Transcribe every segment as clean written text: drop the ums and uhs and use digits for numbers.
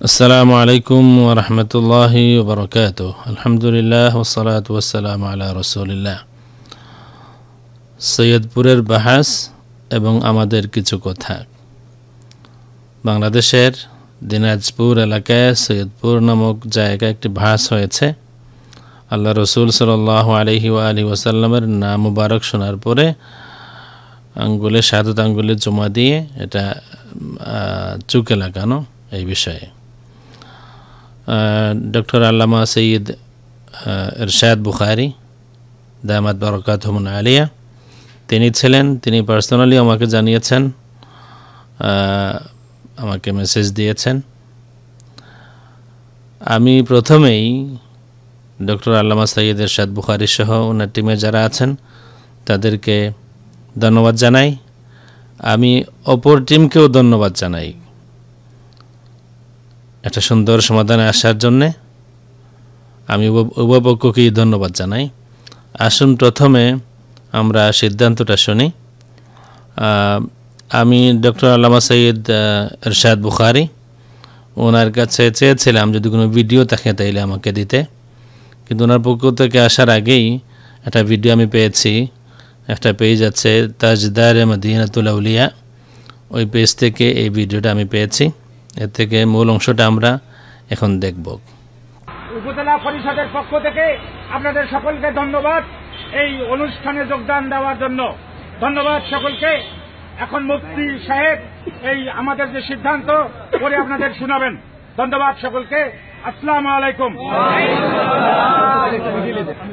আসসালামু আলাইকুম ওয়া রাহমাতুল্লাহি ওয়া বারাকাতুহু। আলহামদুলিল্লাহ ওয়াসসালাতু ওয়াসসালামু আলা রাসূলিল্লাহ। সৈয়দপুরের বাহাস এবং আমাদের কিছু কথা। বাংলাদেশের দিনাজপুর এলাকায় সৈয়দপুর নামক জায়গায় একটি বাহাস হয়েছে। আল্লাহ রসুল সাল্লাল্লাহু আলাইহি ওয়া আলিহি ওয়াসাল্লামের নাম মুবারক শোনার পরে আঙ্গুলে শাহাদাত আঙ্গুলে জমা দিয়ে এটা চুকে লাগানো এই বিষয়ে ডক্টর আল্লামা সৈয়দ ইরশাদ বুখারী দামাত বারাকাতুহু আলিয়া তিনি পার্সোনালি আমাকে জানিয়েছেন, আমাকে মেসেজ দিয়েছেন। আমি প্রথমেই ডক্টর আল্লামা সৈয়দ ইরশাদ বুখারী সহ ওনার টিমে যারা আছেন তাদেরকে ধন্যবাদ জানাই। আমি অপর টিমকেও ধন্যবাদ জানাই একটা সুন্দর সমাধানে আসার জন্যে। আমি উভয়পক্ষকেই ধন্যবাদ জানাই। আসুন প্রথমে আমরা সিদ্ধান্তটা শুনি। আমি ডক্টর আল্লামা সৈয়দ ইরশাদ বুখারী ওনার কাছে চেয়েছিলাম যদি কোনো ভিডিও থাকে তাইলে আমাকে দিতে, কিন্তু ওনার পক্ষ থেকে আসার আগেই একটা ভিডিও আমি পেয়েছি। একটা পেজ আছে তাজদারে মদিনাতুল আউলিয়া, ওই পেজ থেকে এই ভিডিওটা আমি পেয়েছি। এর থেকে মূল অংশটা আমরা এখন দেখব। উপজেলা পরিষদের পক্ষ থেকে আপনাদের সকলকে ধন্যবাদ এই অনুষ্ঠানে যোগদান দেওয়ার জন্য। ধন্যবাদ সকলকে। এখন মুফতি সাহেব এই আমাদের যে সিদ্ধান্ত করে আপনাদের শোনাবেন। ধন্যবাদ সকলকে। আসসালামু আলাইকুম।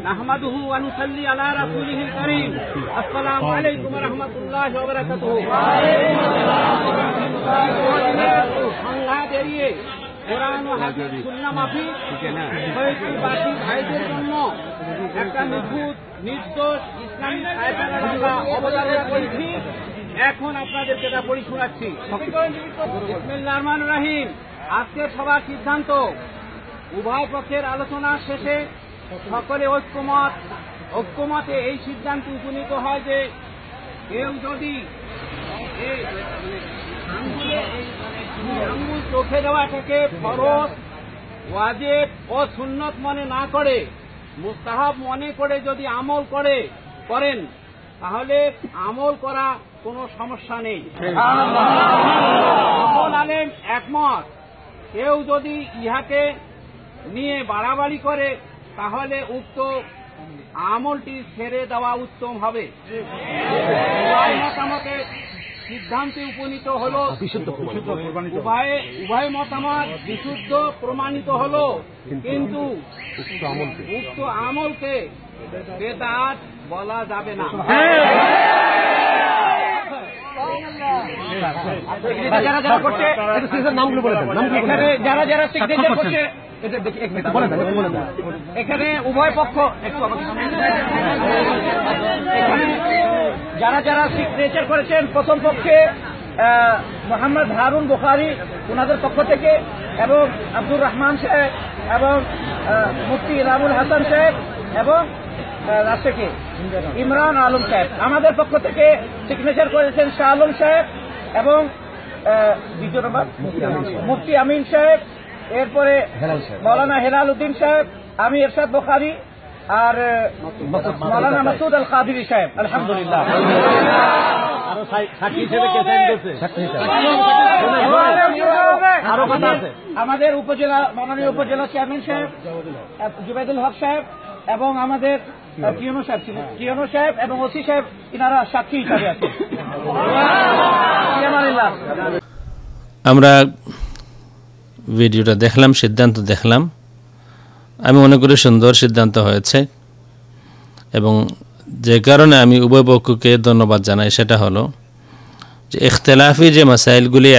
নাহমাদুহু ওয়া নুসাল্লি আলা রাসূলিহিল কারীম। আসসালামু আলাইকুম ওয়া রাহমাতুল্লাহি ওয়া বারাকাতুহু। কোরআন ও হাদিস সুন্নাহ মাফিক সৈয়দপুরবাসী ভাইদের জন্য একটা নিখুঁত নির্দোষ ইসলামী আয়াতের আমরা অবতারণা করেছি। এখন আপনাদেরকে এটা পড়ে শোনাচ্ছি। বিসমিল্লাহির রহমানির রহিম। আজকের সভার সিদ্ধান্ত, উভয় পক্ষের আলোচনা শেষে সকলে ঐক্যমতে এই সিদ্ধান্তে উপনীত হয় যে কেউ যদি আঙ্গুল চোখে দেওয়াটাকে ফরজ, ওয়াজিব ও সুন্নত মনে না করে মুস্তাহাব মনে করে যদি আমল করেন তাহলে আমল করা কোনো সমস্যা নেই। সকল আলেম একমত। কেউ যদি ইহাকে নিয়ে বাড়াবাড়ি করে তাহলে উক্ত আমলটি ছেড়ে দেওয়া উত্তম হবে। মতামতের সিদ্ধান্তে উপনীত হল, উভয় মতামত বিশুদ্ধ প্রমাণিত হল, কিন্তু উক্ত আমলকে বেদাত বলা যাবে না। এখানে উভয় পক্ষ যারা সিগনেচার করেছেন, প্রথম পক্ষে মোহাম্মদ হারুন বুখারী ওনাদের পক্ষ থেকে, এবং আব্দুর রহমান সাহেব এবং মুফতি ইনামুল হাসান সাহেব এবং রাষ্ট্রকে ইমরান আলম সাহেব। আমাদের পক্ষ থেকে সিগনেচার করেছেন শাহ আলম সাহেব এবং দ্বিতীয় নম্বর মুফতি আমিন সাহেব, এরপরে মৌলানা হেলাল উদ্দিন সাহেব, আমি ইরশাদ বুখারী আর মৌলানা মাসুদ আল কাদেরী সাহেব। আলহামদুলিল্লাহ। আমাদের মাননীয় উপজেলা চেয়ারম্যান সাহেব জুবাইদুল হক সাহেব এবং আমাদের কিয়নো সাহেব এবং ওসি সাহেব, ইনারা সাক্ষী হিসাবে আছেন। আমরা ভিডিওটা দেখলাম, সিদ্ধান্ত দেখলাম। আমি মনে করি সুন্দর সিদ্ধান্ত হয়েছে, এবং যে কারণে আমি উভয় পক্ষকে ধন্যবাদ জানাই সেটা হলো যে ইখতিলাফি যে মাসাইলগুলি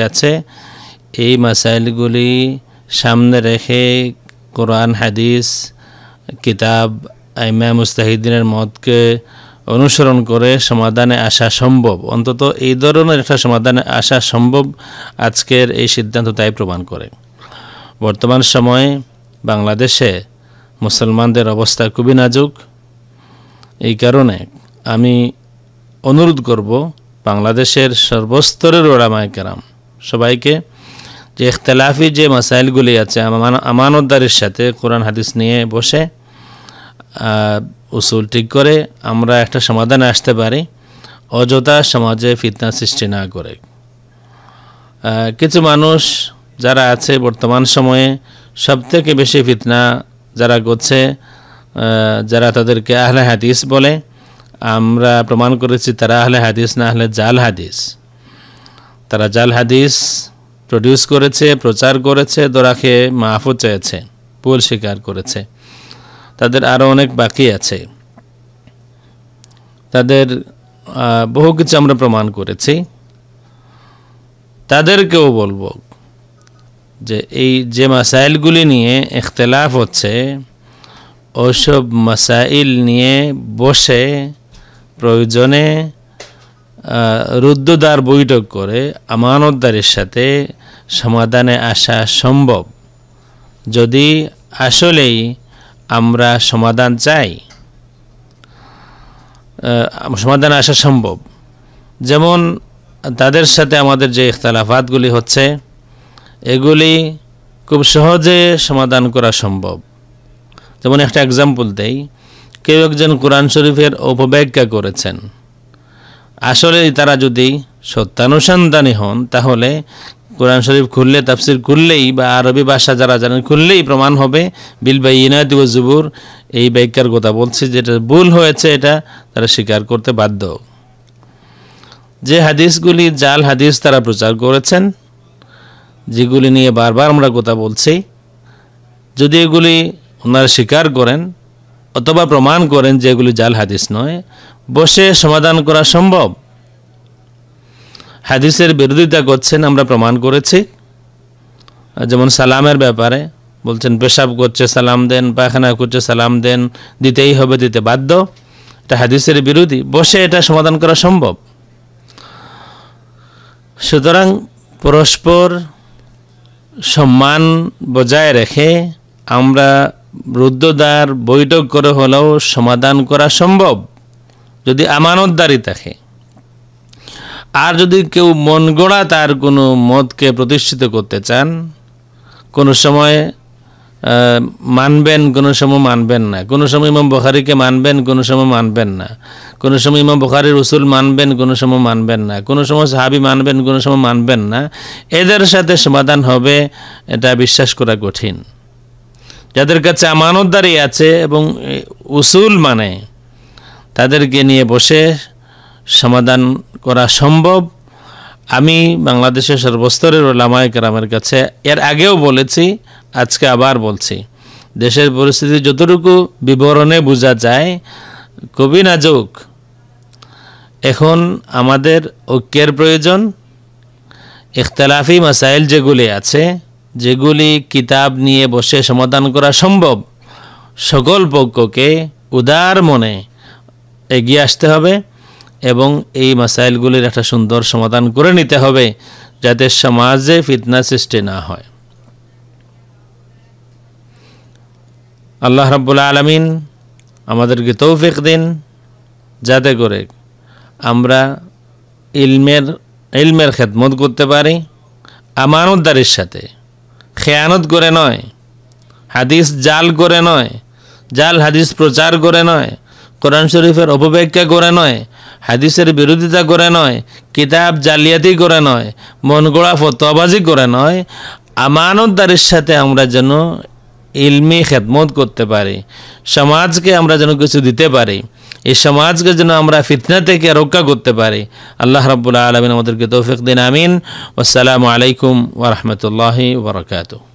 আছে এই মাসাইলগুলি সামনে রেখে কোরআন হাদিস কিতাব আইমা মুস্তাহিদিনের মতকে অনুসরণ করে সমাধানে আসা সম্ভব। অন্তত এই ধরনের একটা সমাধানে আসা সম্ভব আজকের এই সিদ্ধান্ত তাই প্রমাণ করে। বর্তমান সময়ে বাংলাদেশে মুসলমানদের অবস্থা খুবই নাজুক। এই কারণে আমি অনুরোধ করব বাংলাদেশের সর্বস্তরের ওলামায়ে কেরাম সবাইকে যে ইখতিলাফি যে মাসাইলগুলি আছে আমানতদারির সাথে কোরআন হাদিস নিয়ে বসে উসুল ঠিক করে আমরা একটা সমাধানে আসতে পারি, অযথা সমাজে ফিতনা সৃষ্টি না করে। কিছু মানুষ যারা আছে বর্তমান সময়ে সবথেকে বেশি ফিতনা যারা করছে, যারা তাদেরকে আহলে হাদিস বলে, আমরা প্রমাণ করেছি তারা আহলে হাদিস না, আহলে জাল হাদিস। তারা জাল হাদিস প্রডিউস করেছে, প্রচার করেছে, দোরাকে মাফও চেয়েছে, ভুল স্বীকার করেছে। তাদের আরও অনেক বাকি আছে, তাদের বহু কিছু আমরা প্রমাণ করেছি। তাদেরকেও বলবো যে এই যে মাসাইলগুলি নিয়ে ইখতিলাফ হচ্ছে, ওসব মাসাইল নিয়ে বসে প্রয়োজনে রুদ্ধদ্বার বৈঠক করে আমানতদারির সাথে সমাধানে আসা সম্ভব। যদি আসলেই আমরা সমাধান চাই, সমাধানে আসা সম্ভব। যেমন তাদের সাথে আমাদের যে ইখতিলাফাতগুলি হচ্ছে, এগুলি খুব সহজে সমাধান করা সম্ভব। যেমন একটা এক্সাম্পল দেই, কেউ একজন কোরআন শরীফের অপব্যাখ্যা করেছেন। আসলে তারা যদি সত্যানুসন্ধানী হন, তাহলে কোরআন শরীফ খুললে, তাফসির খুললেই বা আরবি ভাষা যারা জানেন খুললেই প্রমাণ হবে বিল বাইয়িনাতি ওয়াজ জুবুর, এই ব্যাখ্যার কথা বলছি, যেটা ভুল হয়েছে এটা তারা স্বীকার করতে বাধ্য। যে হাদিসগুলি জাল হাদিস তারা প্রচার করেছেন, যেগুলি নিয়ে বারবার আমরা কথা বলছি, যদি এগুলি ওনারা স্বীকার করেন অথবা প্রমাণ করেন যে এগুলি জাল হাদিস নয়, বসে সমাধান করা সম্ভব। হাদিসের বিরোধিতা করছেন, আমরা প্রমাণ করেছি। যেমন সালামের ব্যাপারে বলছেন পেশাব করছে সালাম দেন, পায়খানা করছে সালাম দেন, দিতেই হবে, দিতে বাধ্য, এটা হাদিসের বিরোধী, বসে এটা সমাধান করা সম্ভব। সুতরাং পরস্পর সম্মান বজায় রেখে আমরা রুদ্ধদ্বার বৈঠক করে হলেও সমাধান করা সম্ভব, যদি আমানতদারি থাকে। আর যদি কেউ মন গড়া তার কোনো মতকে প্রতিষ্ঠিত করতে চান, কোনো সময় মানবেন, কোনো সময় মানবেন না, কোনো সময় ইমাম বুখারীকে মানবেন, কোনো সময় মানবেন না, কোনো সময় ইমাম বুখারীর উসুল মানবেন, কোনো সময় মানবেন না, কোনো সময় সাহাবী মানবেন, কোনো সময় মানবেন না, এদের সাথে সমাধান হবে এটা বিশ্বাস করা কঠিন। যাদের কাছে আমানতদারি আছে এবং উসুল মানে, তাদেরকে নিয়ে বসে সমাধান করা সম্ভব। আমি বাংলাদেশের সর্বস্তরের উলামায়ে কেরামের কাছে এর আগেও বলেছি, আজকে আবার বলছি, দেশের পরিস্থিতি যতটুকু বিবরণে বোঝা যায় খুবই নাজুক। এখন আমাদের ঐক্যের প্রয়োজন। ইখতিলাফি মাসাইল যেগুলি আছে, যেগুলি কিতাব নিয়ে বসে সমাধান করা সম্ভব, সকল পক্ষকে উদার মনে এগিয়ে আসতে হবে এবং এই মাসাইলগুলির একটা সুন্দর সমাধান করে নিতে হবে, যাতে সমাজে ফিতনা সৃষ্টি না হয়। আল্লাহ রাব্বুল আলামিন আমাদেরকে তৌফিক দিন, যাতে করে আমরা ইলমের খেদমত করতে পারি, আমানতদারির সাথে, খেয়ানত করে নয়, হাদিস জাল করে নয়, জাল হাদিস প্রচার করে নয়, কোরআন শরীফের অপব্যাখ্যা করে নয়, হাদিসের বিরোধিতা করে নয়, কিতাব জালিয়াতি করে নয়, মন গড়া ফতোয়াবাজি করে নয়। আমানতদারির সাথে আমরা যেন ইলমি খেদমত করতে পারি, সমাজকে আমরা যেন কিছু দিতে পারি, এই সমাজকে যেন আমরা ফিতনা থেকে রক্ষা করতে পারি। আল্লাহ রাব্বুল আলামিন আমাদেরকে তৌফিক দিন। আমিন। আসসালামু আলাইকুম ওয়া রাহমাতুল্লাহি ওয়া বারাকাতুহু।